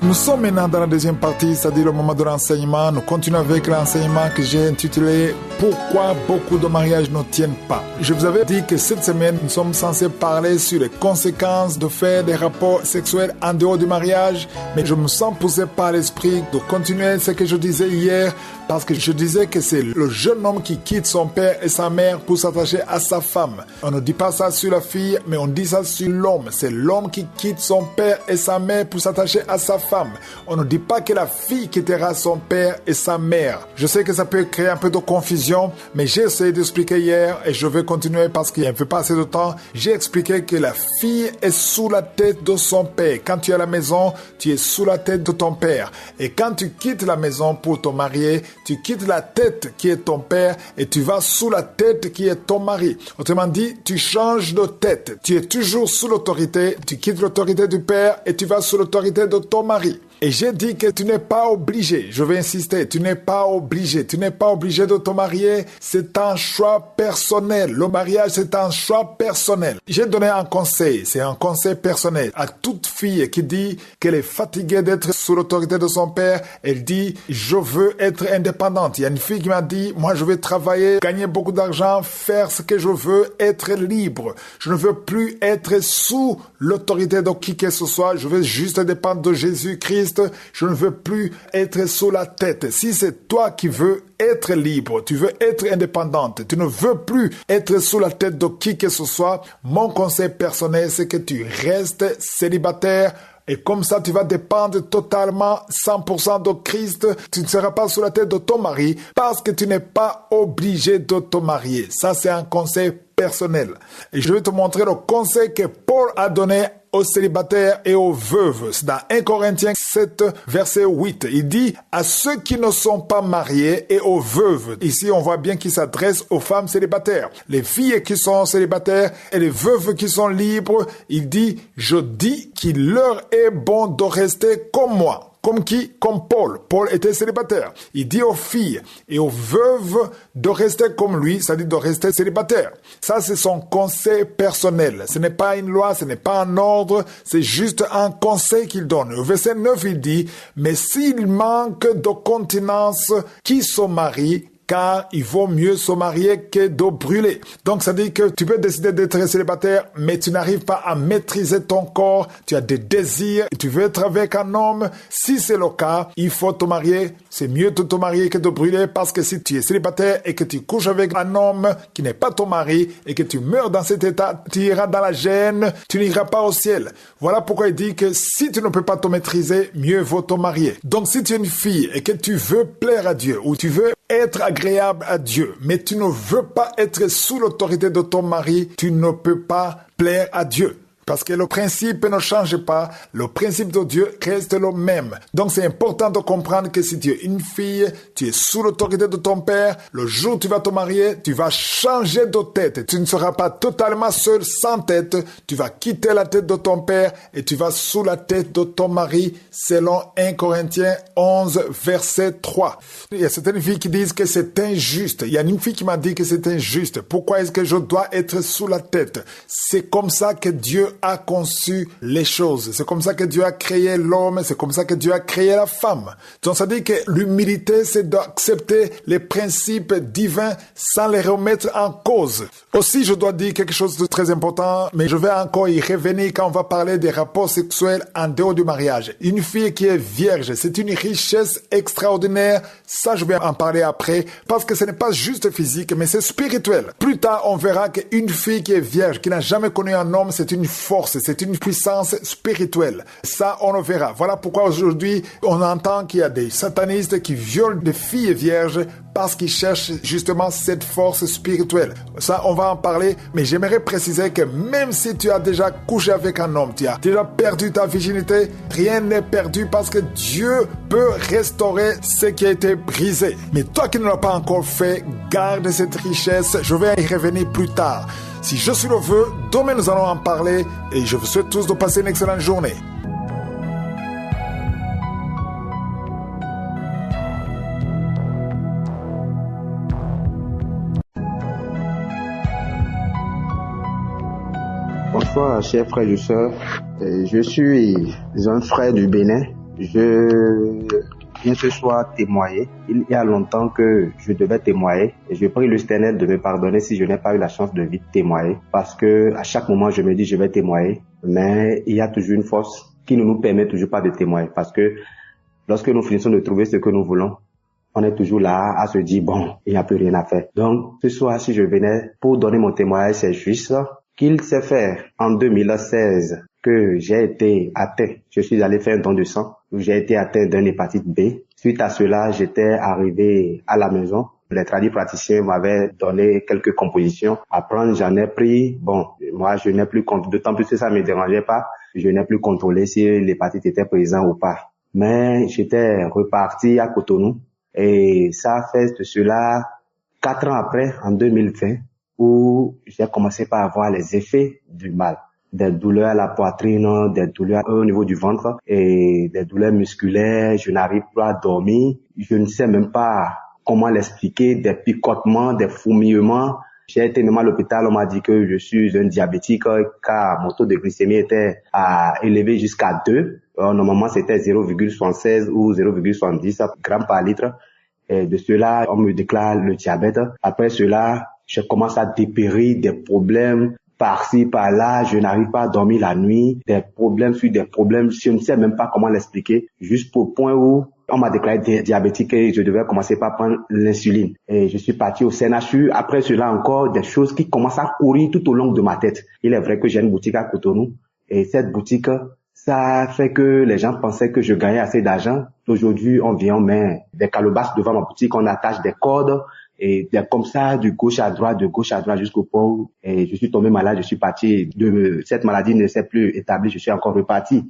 Nous sommes maintenant dans la deuxième partie, c'est-à-dire le moment de l'enseignement. Nous continuons avec l'enseignement que j'ai intitulé « Pourquoi beaucoup de mariages ne tiennent pas ». Je vous avais dit que cette semaine, nous sommes censés parler sur les conséquences de faire des rapports sexuels en dehors du mariage. Mais je me sens poussé par l'esprit de continuer ce que je disais hier, parce que je disais que c'est le jeune homme qui quitte son père et sa mère pour s'attacher à sa femme. On ne dit pas ça sur la fille, mais on dit ça sur l'homme. C'est l'homme qui quitte son père et sa mère pour s'attacher à sa femme. On ne dit pas que la fille quittera son père et sa mère. Je sais que ça peut créer un peu de confusion, mais j'ai essayé d'expliquer hier et je vais continuer parce qu'il n'y a pas assez de temps. J'ai expliqué que la fille est sous la tête de son père. Quand tu es à la maison, tu es sous la tête de ton père. Et quand tu quittes la maison pour te marier, tu quittes la tête qui est ton père et tu vas sous la tête qui est ton mari. Autrement dit, tu changes de tête. Tu es toujours sous l'autorité. Tu quittes l'autorité du père et tu vas sous l'autorité de ton mari. Et j'ai dit que tu n'es pas obligé, je vais insister, tu n'es pas obligé de te marier, c'est un choix personnel. Le mariage, c'est un choix personnel. J'ai donné un conseil, c'est un conseil personnel à toute fille qui dit qu'elle est fatiguée d'être sous l'autorité de son père. Elle dit, je veux être indépendante. Il y a une fille qui m'a dit, moi je vais travailler, gagner beaucoup d'argent, faire ce que je veux, être libre. Je ne veux plus être sous l'autorité de qui que ce soit, je veux juste dépendre de Jésus-Christ. Je ne veux plus être sous la tête. Si c'est toi qui veux être libre, tu veux être indépendante, tu ne veux plus être sous la tête de qui que ce soit, mon conseil personnel, c'est que tu restes célibataire. Et comme ça, tu vas dépendre totalement 100% de Christ. Tu ne seras pas sous la tête de ton mari parce que tu n'es pas obligé de te marier. Ça, c'est un conseil personnel. Et je vais te montrer le conseil que Paul a donné aux célibataires et aux veuves. C'est dans 1 Corinthiens 7, verset 8. Il dit à ceux qui ne sont pas mariés et aux veuves. Ici, on voit bien qu'il s'adresse aux femmes célibataires. Les filles qui sont célibataires et les veuves qui sont libres. Il dit, je dis qu'il leur est bon de rester comme moi. Comme qui? Comme Paul. Paul était célibataire. Il dit aux filles et aux veuves de rester comme lui, c'est-à-dire de rester célibataire. Ça, c'est son conseil personnel. Ce n'est pas une loi, ce n'est pas un ordre, c'est juste un conseil qu'il donne. Au verset 9, il dit, mais s'il manque de continence, qui se marie, car il vaut mieux se marier que de brûler. Donc, ça dit que tu peux décider d'être célibataire, mais tu n'arrives pas à maîtriser ton corps, tu as des désirs, tu veux être avec un homme. Si c'est le cas, il faut te marier. C'est mieux de te marier que de brûler, parce que si tu es célibataire et que tu couches avec un homme qui n'est pas ton mari et que tu meurs dans cet état, tu iras dans la gêne, tu n'iras pas au ciel. Voilà pourquoi il dit que si tu ne peux pas te maîtriser, mieux vaut te marier. Donc, si tu es une fille et que tu veux plaire à Dieu ou tu veux être agréable à Dieu, mais tu ne veux pas être sous l'autorité de ton mari, tu ne peux pas plaire à Dieu. Parce que le principe ne change pas, le principe de Dieu reste le même. Donc c'est important de comprendre que si tu es une fille, tu es sous l'autorité de ton père, le jour où tu vas te marier, tu vas changer de tête. Tu ne seras pas totalement seul, sans tête. Tu vas quitter la tête de ton père et tu vas sous la tête de ton mari, selon 1 Corinthiens 11, verset 3. Il y a certaines filles qui disent que c'est injuste. Il y a une fille qui m'a dit que c'est injuste. Pourquoi est-ce que je dois être sous la tête? C'est comme ça que Dieu a conçu les choses. C'est comme ça que Dieu a créé l'homme, c'est comme ça que Dieu a créé la femme. Donc ça dit que l'humilité, c'est d'accepter les principes divins sans les remettre en cause. Aussi, je dois dire quelque chose de très important, mais je vais encore y revenir quand on va parler des rapports sexuels en dehors du mariage. Une fille qui est vierge, c'est une richesse extraordinaire. Ça, je vais en parler après, parce que ce n'est pas juste physique, mais c'est spirituel. Plus tard, on verra qu'une fille qui est vierge, qui n'a jamais connu un homme, c'est une force, c'est une puissance spirituelle. Ça, on le verra. Voilà pourquoi aujourd'hui, on entend qu'il y a des satanistes qui violent des filles vierges parce qu'ils cherchent justement cette force spirituelle. Ça, on va en parler, mais j'aimerais préciser que même si tu as déjà couché avec un homme, tu as déjà perdu ta virginité, rien n'est perdu parce que Dieu peut restaurer ce qui a été brisé. Mais toi qui ne l'as pas encore fait, garde cette richesse. Je vais y revenir plus tard. Si je suis le vœu, demain nous allons en parler et je vous souhaite tous de passer une excellente journée. Bonsoir, chers frères et sœurs. Je suis un frère du Bénin Je viens ce soir témoigner. Il y a longtemps que je devais témoigner et je prie le Seigneur de me pardonner si je n'ai pas eu la chance de vite témoigner, parce que à chaque moment je me dis je vais témoigner, mais il y a toujours une force qui ne nous permet toujours pas de témoigner, parce que lorsque nous finissons de trouver ce que nous voulons, on est toujours là à se dire bon, il n'y a plus rien à faire. Donc ce soir, si je venais pour donner mon témoignage, c'est juste qu'il s'est fait en 2016 que j'ai été atteint. Je suis allé faire un don de sang où j'ai été atteint d'une hépatite B. Suite à cela, j'étais arrivé à la maison. Les praticiens m'avaient donné quelques compositions à prendre. J'en ai pris. Bon, moi, je n'ai plus d'autant plus que ça me dérangeait pas. Je n'ai plus contrôlé si l'hépatite était présente ou pas. Mais j'étais reparti à Cotonou et ça fait de cela 4 ans après, en 2020, où j'ai commencé par avoir les effets du mal. Des douleurs à la poitrine, des douleurs au niveau du ventre et des douleurs musculaires. Je n'arrive pas à dormir. Je ne sais même pas comment l'expliquer. Des picotements, des fourmillements. J'ai été nommé à l'hôpital. On m'a dit que je suis un diabétique car mon taux de glycémie était élevé jusqu'à 2. Normalement, c'était 0,76 ou 0,70 grammes par litre. Et de cela, on me déclare le diabète. Après cela, je commence à dépérir des problèmes par-ci, par-là, je n'arrive pas à dormir la nuit, des problèmes sur des problèmes, je ne sais même pas comment l'expliquer, juste au point où on m'a déclaré diabétique et je devais commencer par prendre l'insuline. Et je suis parti au CNHU, après cela encore, des choses qui commencent à courir tout au long de ma tête. Il est vrai que j'ai une boutique à Cotonou, et cette boutique, ça fait que les gens pensaient que je gagnais assez d'argent. Aujourd'hui, on vient, on met des calebasses devant ma boutique, on attache des cordes, et comme ça, de gauche à droite jusqu'au point où je suis tombé malade, je suis parti de cette maladie ne s'est plus établie, je suis encore reparti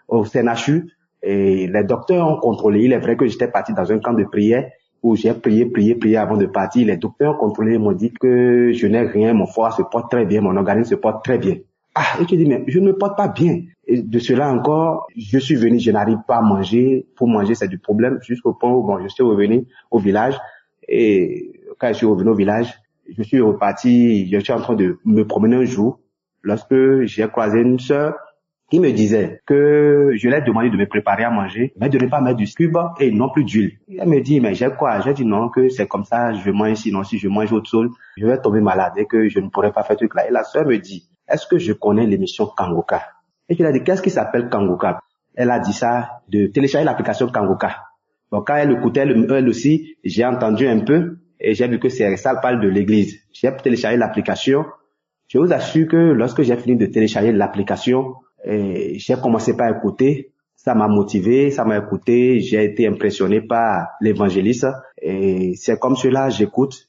au CNHU et les docteurs ont contrôlé. Il est vrai que j'étais parti dans un camp de prière où j'ai prié avant de partir. Les docteurs ont contrôlé, m'ont dit que je n'ai rien, mon foie se porte très bien, mon organisme se porte très bien. Ah, et tu dis, mais je ne me porte pas bien. Et de cela encore, je suis venu, je n'arrive pas à manger. Pour manger, c'est du problème jusqu'au point où, bon, je suis revenu au village et quand je suis revenu au village, je suis reparti, je suis en train de me promener un jour lorsque j'ai croisé une sœur qui me disait que je lui ai demandé de me préparer à manger, mais de ne pas mettre du cube et non plus d'huile. Elle me dit, mais j'ai quoi? J'ai dit non, que c'est comme ça, je mange, sinon si je mange autre chose, je vais tomber malade et que je ne pourrai pas faire ce truc-là. Et la sœur me dit, est-ce que je connais l'émission Kangoka? Et je lui ai dit, qu'est-ce qui s'appelle Kangoka? Elle a dit ça, de télécharger l'application Kangoka. Donc quand elle écoutait elle aussi, j'ai entendu un peu et j'ai vu que ça parle de l'église. J'ai téléchargé l'application. Je vous assure que lorsque j'ai fini de télécharger l'application, j'ai commencé par écouter. Ça m'a motivé, ça m'a écouté. J'ai été impressionné par l'évangéliste. Et c'est comme cela, j'écoute.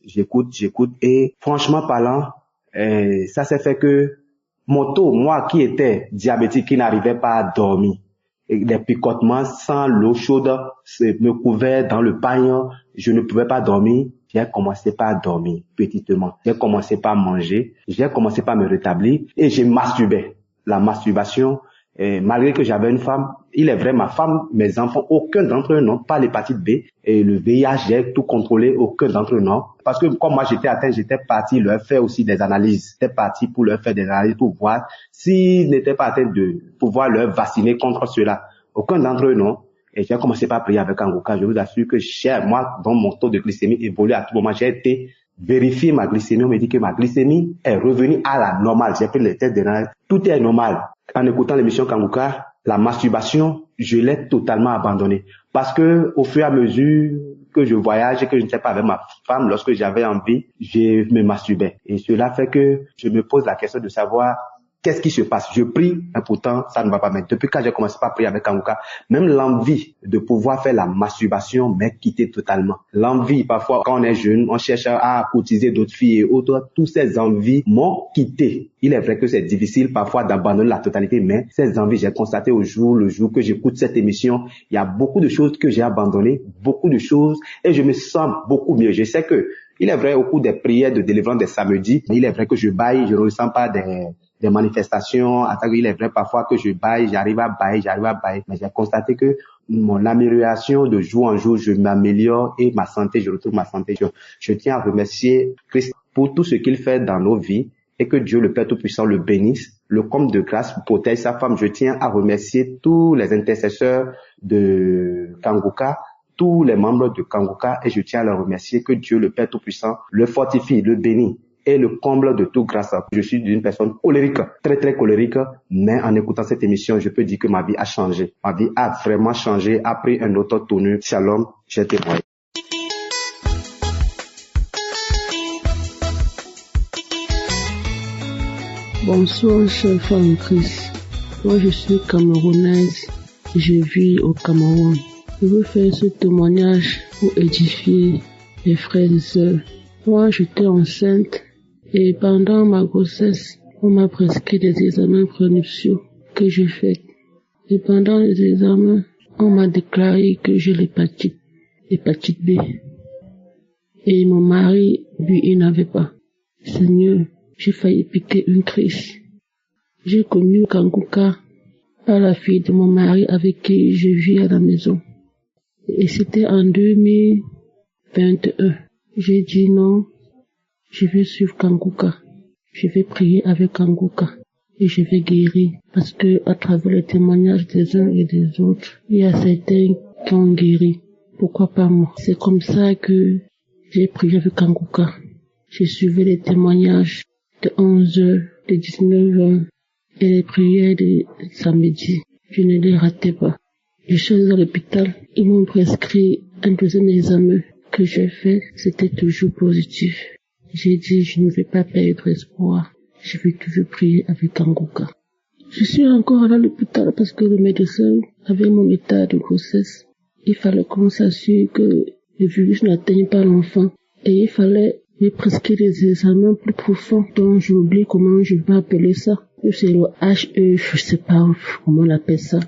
Et franchement parlant, ça s'est fait que mon taux, moi qui étais diabétique, qui n'arrivait pas à dormir, et des picotements sans l'eau chaude me couvaient dans le pagne, je ne pouvais pas dormir. J'ai commencé par dormir petitement. J'ai commencé par manger. J'ai commencé par me rétablir et j'ai masturbé. La masturbation, malgré que j'avais une femme, il est vrai, ma femme, mes enfants, aucun d'entre eux n'ont pas l'hépatite B. Et le VIH, j'ai tout contrôlé, aucun d'entre eux non. Parce que comme moi j'étais atteint, j'étais parti leur faire aussi des analyses. J'étais parti pour leur faire des analyses pour voir s'ils n'étaient pas atteints de pouvoir leur vacciner contre cela. Aucun d'entre eux non. Et j'ai commencé par prier avec Kangoka. Je vous assure que moi, dont mon taux de glycémie évolue à tout moment, j'ai été vérifier ma glycémie. On me dit que ma glycémie est revenue à la normale. J'ai pris les tests d'analyse. Tout est normal. En écoutant l'émission Kangoka, la masturbation, je l'ai totalement abandonnée. Parce que au fur et à mesure que je voyage et que je ne sais pas avec ma femme, lorsque j'avais envie, je me masturbais. Et cela fait que je me pose la question de savoir qu'est-ce qui se passe? Je prie, mais pourtant, ça ne va pas. Mais depuis quand j'ai commencé à prier avec Kangoka, même l'envie de pouvoir faire la masturbation m'est quittée totalement. L'envie, parfois, quand on est jeune, on cherche à courtiser d'autres filles et autres. Toutes ces envies m'ont quitté. Il est vrai que c'est difficile parfois d'abandonner la totalité, mais ces envies, j'ai constaté le jour que j'écoute cette émission, il y a beaucoup de choses que j'ai abandonnées, beaucoup de choses, et je me sens beaucoup mieux. Je sais que, il est vrai, au cours des prières de délivrance des samedis, il est vrai que je baille, je ne ressens pas des manifestations. Il est vrai parfois que je baille, j'arrive à bailler, mais j'ai constaté que mon amélioration de jour en jour, je m'améliore et ma santé, je retrouve ma santé. Je tiens à remercier Christ pour tout ce qu'il fait dans nos vies et que Dieu le Père Tout-Puissant le bénisse le comte de grâce protège sa femme. Je tiens à remercier tous les intercesseurs de Kanguka, tous les membres de Kanguka, et je tiens à les remercier. Que Dieu, le Père Tout-Puissant, le fortifie, le bénit et le comble de toute grâce. Je suis une personne colérique, très très colérique, mais en écoutant cette émission, je peux dire que ma vie a changé. Ma vie a vraiment changé, a pris un autre tournure. Shalom, j'ai témoigné. Bonsoir, chers frères en Christ. Moi, je suis camerounaise. Je vis au Cameroun. Je veux faire ce témoignage pour édifier les frères et sœurs. Moi, j'étais enceinte et pendant ma grossesse, on m'a prescrit des examens prénuptiaux que j'ai faits. Et pendant les examens, on m'a déclaré que j'ai l'hépatite B. Et mon mari, lui, il n'avait pas. Seigneur, j'ai failli piquer une crise. J'ai connu Kanguka par la fille de mon mari avec qui je vis à la maison. Et c'était en 2021. J'ai dit non, je vais suivre Kanguka. Je vais prier avec Kanguka et je vais guérir. Parce que à travers les témoignages des uns et des autres, il y a certains qui ont guéri. Pourquoi pas moi? C'est comme ça que j'ai prié avec Kanguka. J'ai suivi les témoignages de 11h, de 19h et les prières de samedi. Je ne les ratais pas. Je suis à l'hôpital. Ils m'ont prescrit un deuxième examen que j'ai fait. C'était toujours positif. J'ai dit, je ne vais pas perdre espoir. Je vais toujours prier avec Kanguka. Je suis encore à l'hôpital parce que le médecin avait mon état de grossesse. Il fallait qu'on s'assure que le virus n'atteigne pas l'enfant. Et il fallait me prescrire des examens plus profonds dont j'oublie comment je vais appeler ça. C'est le HE, je sais pas comment on appelle ça.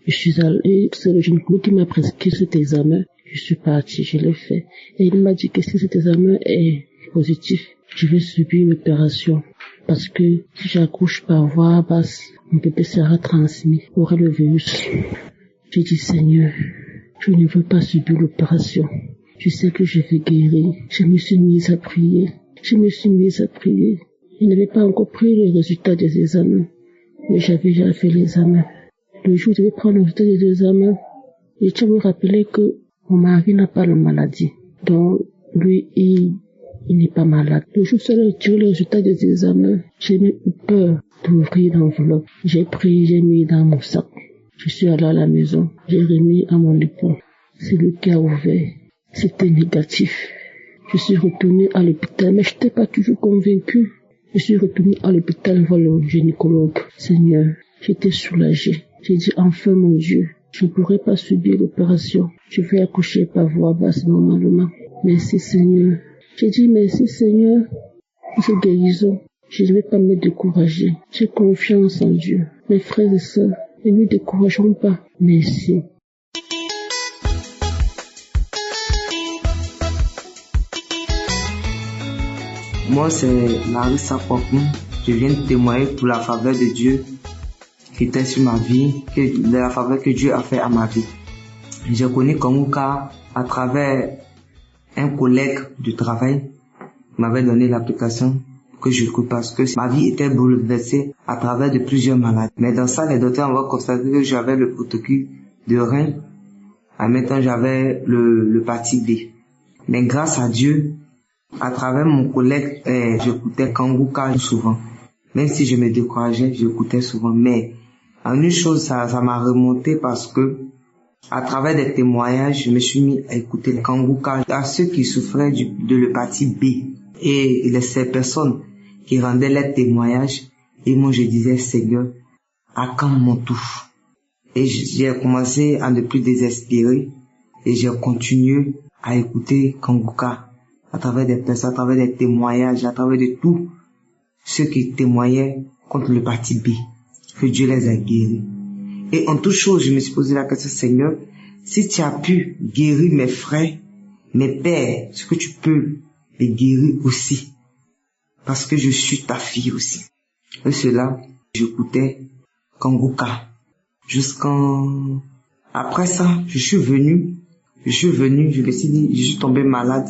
Je suis allée, c'est le gynécologue qui m'a prescrit cet examen. Je suis partie, je l'ai fait. Et il m'a dit que si cet examen est positif, je vais subir une opération. Parce que si j'accouche par voie basse, mon bébé sera transmis, aura le virus. J'ai dit, Seigneur, je ne veux pas subir l'opération. Je sais que je vais guérir. Je me suis mise à prier. Je n'avais pas encore pris le résultat des examens, mais j'avais déjà fait l'examen. Le jour où je devais prendre le résultat des examens, je tiens à me rappeler que mon mari n'a pas la maladie. Donc, lui, il n'est pas malade. Le jour où j'ai tiré le résultat des examens, j'ai eu peur d'ouvrir l'enveloppe. J'ai pris, j'ai mis dans mon sac. Je suis allée à la maison. J'ai remis à mon époux. C'est lui qui a ouvert. C'était négatif. Je suis retournée à l'hôpital, mais je n'étais pas toujours convaincue. Je suis retournée à l'hôpital voir le gynécologue. Seigneur, j'étais soulagée. J'ai dit, enfin mon Dieu, je ne pourrai pas subir l'opération. Je vais accoucher par voie basse normalement. Merci Seigneur. J'ai dit, merci Seigneur pour cette guérison. Je ne vais pas me décourager. J'ai confiance en Dieu. Mes frères et sœurs, ne nous décourageons pas. Merci. Moi, c'est Larissa Popin. Je viens de témoigner pour la faveur de Dieu qui était sur ma vie, de la faveur que Dieu a fait à ma vie. J'ai connu Kanguka à travers un collègue de travail qui m'avait donné l'application que je coupais parce que ma vie était bouleversée à travers de plusieurs maladies. Mais dans ça, les docteurs ont constaté que j'avais le protocole de rein. En même temps, j'avais le parti B. Mais grâce à Dieu, à travers mon collègue, j'écoutais Kanguka souvent. Même si je me décourageais, j'écoutais souvent. Mais en une chose, ça m'a remonté parce que à travers des témoignages, je me suis mis à écouter Kanguka à ceux qui souffraient de l'hépatite B. Et ces personnes qui rendaient leurs témoignages, et moi je disais, Seigneur, à quand mon tour? Et j'ai commencé à ne plus désespérer et j'ai continué à écouter Kanguka à travers des personnes, à travers des témoignages, à travers de tout ceux qui témoignaient contre l'hépatite B, que Dieu les a guéris. Et en toute chose, je me suis posé la question, Seigneur, si tu as pu guérir mes frères, mes pères, est-ce que tu peux les guérir aussi? Parce que je suis ta fille aussi. Et cela, j'écoutais Kanguka. Après ça, je suis venu, je me suis dit, je suis tombé malade.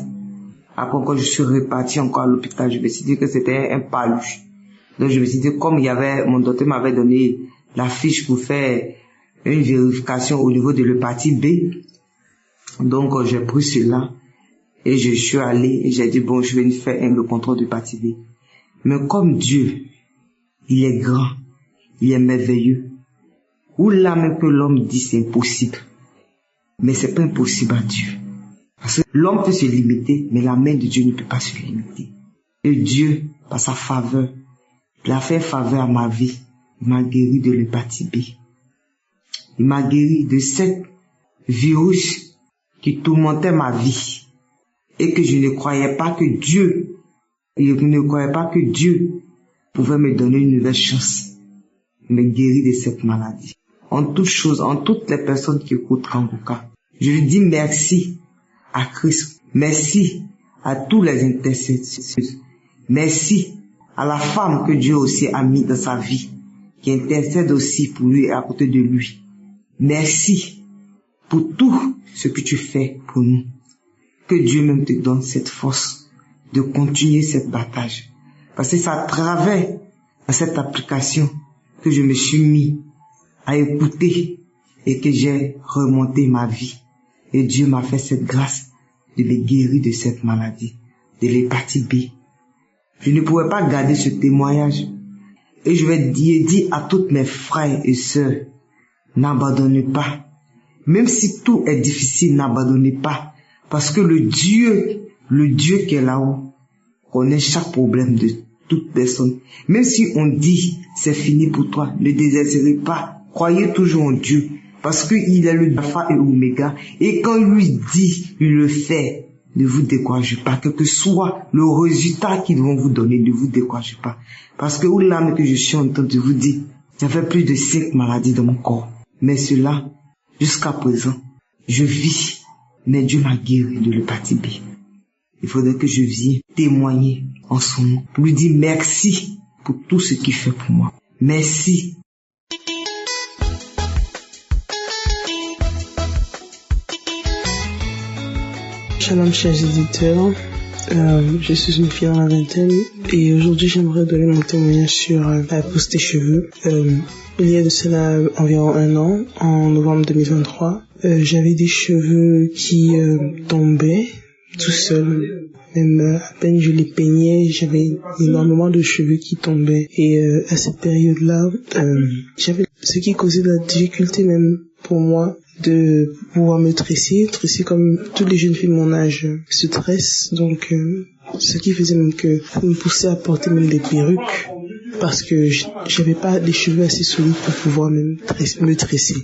Après encore, je suis reparti encore à l'hôpital. Je me suis dit que c'était un paluche. Donc je me suis dit, comme mon docteur m'avait donné la fiche pour faire une vérification au niveau de l'hépatite B, donc j'ai pris cela et je suis allé et j'ai dit, bon, je vais faire le contrôle de l'hépatite B. Mais comme Dieu, il est grand, il est merveilleux, où là même que l'homme dit c'est impossible, mais c'est pas impossible à Dieu. Parce que l'homme peut se limiter, mais la main de Dieu ne peut pas se limiter. Et Dieu, par sa faveur, il a fait faveur à ma vie. Il m'a guéri de l'hépatite B. Il m'a guéri de ce virus qui tourmentait ma vie. Et que je ne croyais pas que Dieu pouvait me donner une nouvelle chance. Il m'a guéri de cette maladie. En toutes choses, en toutes les personnes qui écoutent Kanguka, je lui dis merci à Christ. Merci à tous les intercesseurs. Merci à la femme que Dieu aussi a mis dans sa vie, qui intercède aussi pour lui et à côté de lui. Merci pour tout ce que tu fais pour nous. Que Dieu même te donne cette force de continuer cette bataille. Parce que c'est à travers cette application que je me suis mis à écouter et que j'ai remonté ma vie. Et Dieu m'a fait cette grâce de me guérir de cette maladie, de l'hépatite B. Je ne pouvais pas garder ce témoignage. Et je vais dire à toutes mes frères et sœurs, n'abandonnez pas. Même si tout est difficile, n'abandonnez pas. Parce que le Dieu qui est là-haut, connaît chaque problème de toute personne. Même si on dit, c'est fini pour toi, ne désespérez pas. Croyez toujours en Dieu. Parce qu'il est le Alpha et l'Oméga. Et quand il lui dit, il le fait. Ne vous découragez pas, quel que soit le résultat qu'ils vont vous donner, ne vous découragez pas. Parce que où là que je suis en train de vous dire, j'avais plus de 5 maladies dans mon corps. Mais cela, jusqu'à présent, je vis, mais Dieu m'a guéri de l'hépatite B. Il faudrait que je vienne témoigner en son nom, pour lui dire merci pour tout ce qu'il fait pour moi. Merci. Shalom chers éditeurs, je suis une fille dans la vingtaine et aujourd'hui j'aimerais donner mon témoignage sur la pousse des cheveux. Il y a de cela environ 1 an, en novembre 2023, j'avais des cheveux qui tombaient tout seuls. Même à peine je les peignais, j'avais énormément de cheveux qui tombaient. Et à cette période-là, j'avais ce qui causait de la difficulté même pour moi de pouvoir me tresser comme toutes les jeunes filles de mon âge se tressent. Donc, ce qui faisait même que me poussait à porter même des perruques parce que j'avais pas des cheveux assez solides pour pouvoir même me tresser.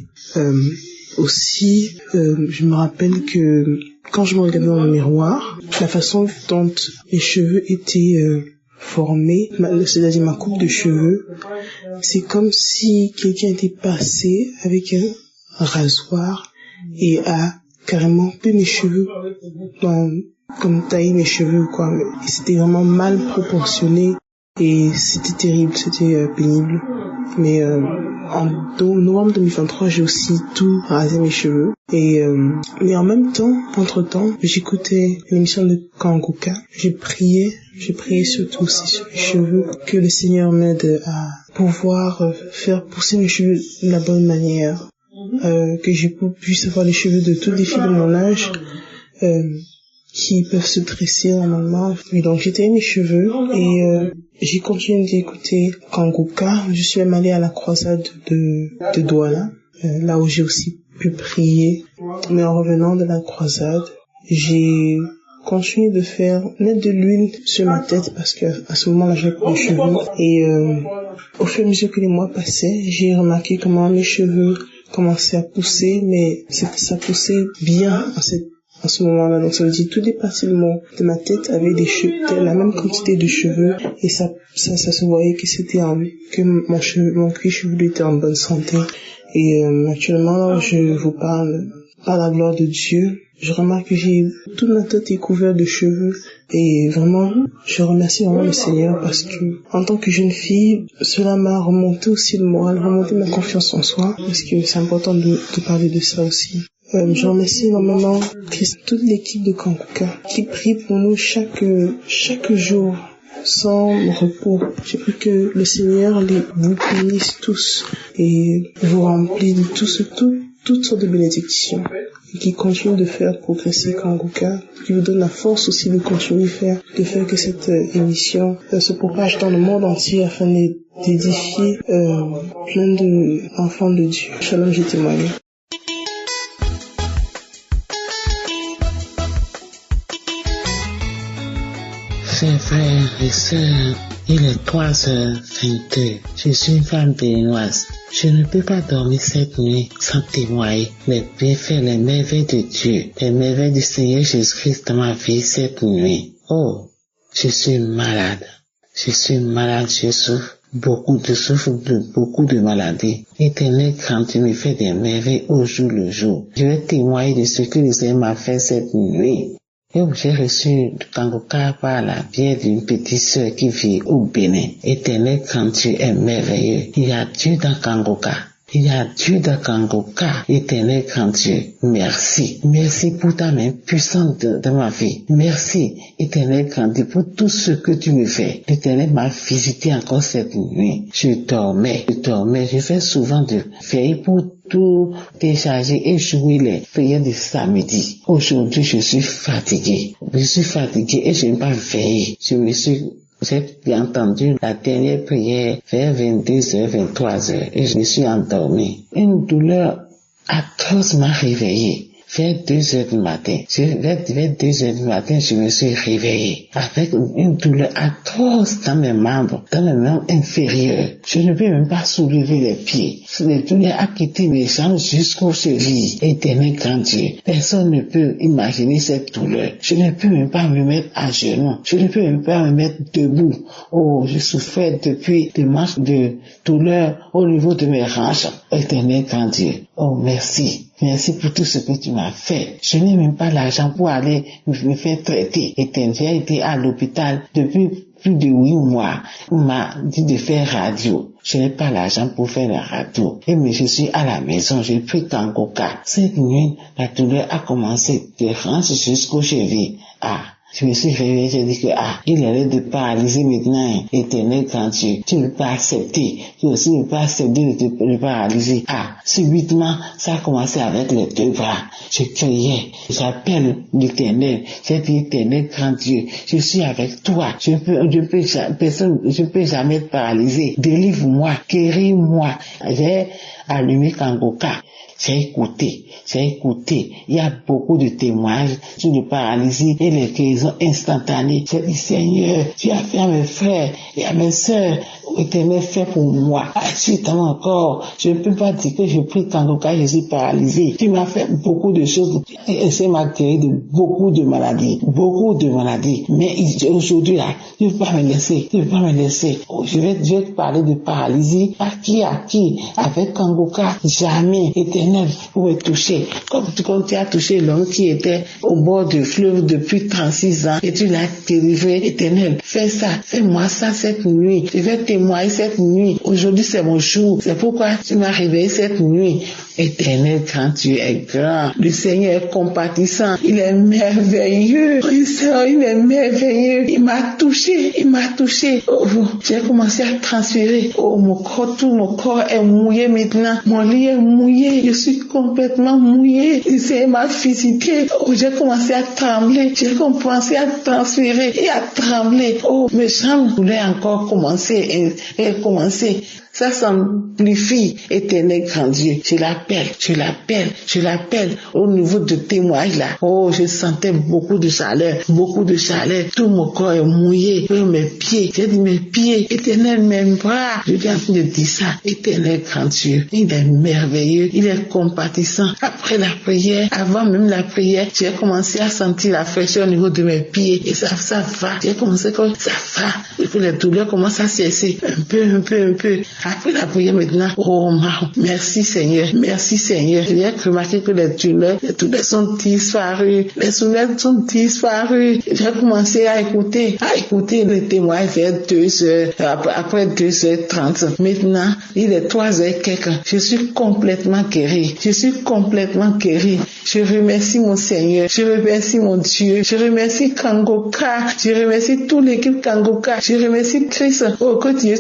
Aussi, je me rappelle que quand je me regardais dans le miroir, la façon dont mes cheveux étaient formés, c'est-à-dire ma coupe de cheveux, c'est comme si quelqu'un était passé avec un rasoir et a carrément coupé mes cheveux, comme taillé mes cheveux, quoi. Et c'était vraiment mal proportionné et c'était terrible, c'était pénible. Mais en novembre 2023, j'ai aussi tout rasé mes cheveux. Mais en même temps, entre-temps, j'écoutais l'émission de Kanguka. J'ai prié surtout aussi sur mes cheveux, que le Seigneur m'aide à pouvoir faire pousser mes cheveux de la bonne manière, que je puisse avoir les cheveux de toutes les filles de mon âge, qui peuvent se tresser normalement. Et donc j'ai taillé mes cheveux et j'ai continué d'écouter Kanguka. Je suis même allée à la croisade de Douala, là où j'ai aussi pu prier. Mais en revenant de la croisade, j'ai continué de mettre de l'huile sur ma tête parce que à ce moment-là j'avais pas de cheveux. Et au fur et à mesure que les mois passaient, j'ai remarqué comment mes cheveux commençaient à pousser, mais ça poussait bien en ce moment-là. Donc ça veut dire toutes les parties de ma tête avaient la même quantité de cheveux et ça se voyait que que mon cuir chevelu était en bonne santé. Et actuellement, je vous parle par la gloire de Dieu. Je remarque que toute ma tête est couverte de cheveux et vraiment, je remercie vraiment le Seigneur parce que en tant que jeune fille, cela m'a remonté aussi le moral, remonté ma confiance en soi parce que c'est important de parler de ça aussi. Je remercie énormément toute l'équipe de Kanguka qui prie pour nous chaque jour, sans repos. Je prie que le Seigneur vous bénisse tous et vous remplit de toutes sortes de bénédictions et qui continue de faire progresser Kanguka, qui vous donne la force aussi de continuer de faire que cette émission se propage dans le monde entier afin d'édifier plein d'enfants de Dieu. Shalom, je témoigne. Chers frères et sœurs, il est 3h22. Je suis une femme béninoise. Je ne peux pas dormir cette nuit sans témoigner les bienfaits, les merveilles de Dieu, les merveilles du Seigneur Jésus-Christ dans ma vie cette nuit. Oh, je suis malade. Je souffre beaucoup de maladies. Éternel, quand tu me fais des merveilles au jour le jour, je vais témoigner de ce que le Seigneur m'a fait cette nuit. Et j'ai reçu du Kanguka par la bière d'une petite sœur qui vit au Bénin. Éternel, quand tu es merveilleux, il y a Dieu dans Kanguka. Éternel, quand tu es, merci. Merci pour ta main puissante de ma vie. Merci, Éternel, quand tu pour tout ce que tu me fais. L'Éternel m'a visité encore cette nuit. Je dormais. Je fais souvent de veiller pour tout décharger et jouer les prières de samedi. Aujourd'hui, je suis fatigué et je n'ai pas veillé. J'ai entendu la dernière prière vers 22h, 23h et je me suis endormi. Une douleur atroce m'a réveillé. Vers 2h du matin, je me suis réveillé avec une douleur atroce dans mes membres inférieurs. Je ne peux même pas soulever les pieds. La douleur a quitté mes jambes jusqu'aux chevilles. Éternel grand Dieu, personne ne peut imaginer cette douleur. Je ne peux même pas me mettre à genoux. Je ne peux même pas me mettre debout. Oh, je souffrais depuis des marches de douleur au niveau de mes hanches. Éternel grand Dieu, oh merci. Merci pour tout ce que tu m'as fait. Je n'ai même pas l'argent pour aller me faire traiter. J'ai été à l'hôpital depuis plus de 8 mois. On m'a dit de faire radio. Je n'ai pas l'argent pour faire la radio. Mais je suis à la maison, j'ai pris Kanguka. Cette nuit, la douleur a commencé de hanches jusqu'aux chevilles. Je me suis réveillé, j'ai dit que, il est l'heure de paralyser maintenant. Éternel quand tu ne peux pas accepter. Tu aussi ne peux pas accepter de te paralyser. Subitement, ça a commencé avec les 2 bras. Je criais, j'appelle l'Éternel. J'ai dit, Éternel grand Dieu, je suis avec toi. Je ne peux jamais te paralyser. Délivre-moi, guéris-moi. J'ai allumé Kanguka. J'ai écouté. Il y a beaucoup de témoignages sur le paralysie et les guérisons instantanées. J'ai dit, Seigneur, tu as fait à mes frères et à mes sœurs. Éternel, fait pour moi. Agis dans mon corps. Je ne peux pas dire que je prie Kanguka, je suis paralysé. Tu m'as fait beaucoup de choses. Et ça m'a guéri de beaucoup de maladies. Mais aujourd'hui, là, tu ne peux pas me laisser. Oh, je vais te parler de paralysie. À qui? Avec Kanguka, jamais. Éternel, pour me toucher. Comme tu as touché l'homme qui était au bord du fleuve depuis 36 ans et tu l'as délivré. Éternel, fais ça. Fais-moi ça cette nuit. Je vais témoigner cette nuit. Aujourd'hui, c'est mon jour. C'est pourquoi tu m'as réveillé cette nuit. Éternel, quand tu es grand, le Seigneur est compatissant. Il est merveilleux. Il est merveilleux. Il m'a touché. Oh, j'ai commencé à transpirer. Oh, tout mon corps est mouillé maintenant. Mon lit est mouillé. Je suis complètement mouillé. Le Seigneur m'a visité. Oh, j'ai commencé à trembler. J'ai commencé à transpirer et à trembler. Oh, mes jambes voulaient encore commencer. Ça s'amplifie, Éternel grand Dieu. Je l'appelle au niveau de témoignage là. Oh, je sentais beaucoup de chaleur. Tout mon corps est mouillé. Mes pieds, j'ai dit mes pieds. Éternel, mes bras. Je viens de dire ça. Éternel grand Dieu. Il est merveilleux. Il est compatissant. Après la prière, avant même la prière, j'ai commencé à sentir la fraîcheur au niveau de mes pieds. Et ça va. J'ai commencé comme ça va. Et puis les douleurs commencent à cesser. Un peu. Après la prière maintenant, oh merci Seigneur. J'ai remarqué que les douleurs sont disparues. J'ai commencé à écouter les témoignages vers 2h, après 2h30. Maintenant, il est 3h quelque. Je suis complètement guéri. Je remercie mon Seigneur. Je remercie mon Dieu. Je remercie Kangoka. Je remercie toute l'équipe Kangoka. Je remercie Christ. Oh, que Dieu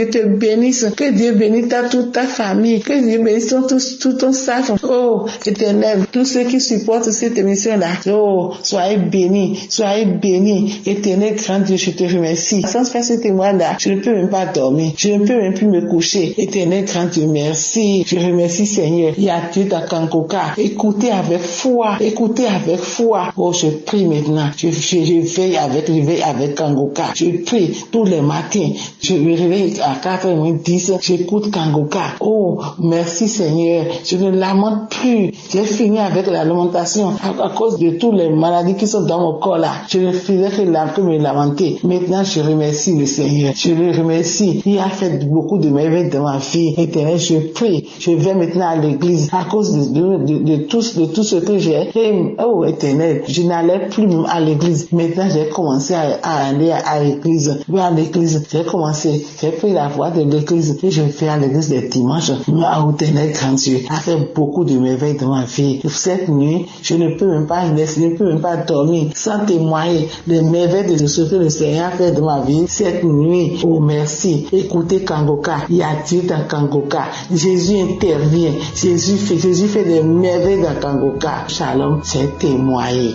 te bénisse. Que Dieu bénisse toute ta famille. Que Dieu bénisse tout ton staff. Oh, Éternel, tous ceux qui supportent cette émission-là. Oh, soyez bénis. Soyez bénis. Éternel, grand Dieu, je te remercie. Sans faire ce témoin-là, je ne peux même pas dormir. Je ne peux même plus me coucher. Éternel, grand Dieu, merci. Je remercie Seigneur. Il y a Dieu dans Kangoka. Écoutez avec foi. Écoutez avec foi. Oh, je prie maintenant. Je veille avec Kangoka. Je prie tous les matins. Je me réveille à 4h10. J'écoute Kangoka. Oh, merci Seigneur. Je ne lamente plus. J'ai fini avec la lamentation à cause de toutes les maladies qui sont dans mon corps là. Je ne faisais que me lamenter. Maintenant, je remercie le Seigneur. Je le remercie. Il a fait beaucoup de merveilles dans ma vie. Éternel, je prie. Je vais maintenant à l'église à cause de tout ce que j'ai. Oh, Éternel, je n'allais plus à l'église. Maintenant, j'ai commencé à aller à l'église. J'ai pris la voie de l'église et je vais à l'église les dimanches. Ah, Éternel, grand Dieu, a fait beaucoup de merveilles dans ma vie. Cette nuit, je ne peux même pas dormir sans témoigner les merveilles de ce que le Seigneur a fait dans ma vie cette nuit. Oh, merci. Écoutez Kangoka. Il y a Dieu dans Kangoka. Jésus intervient. Jésus fait des merveilles dans Kangoka. Shalom, c'est témoigné.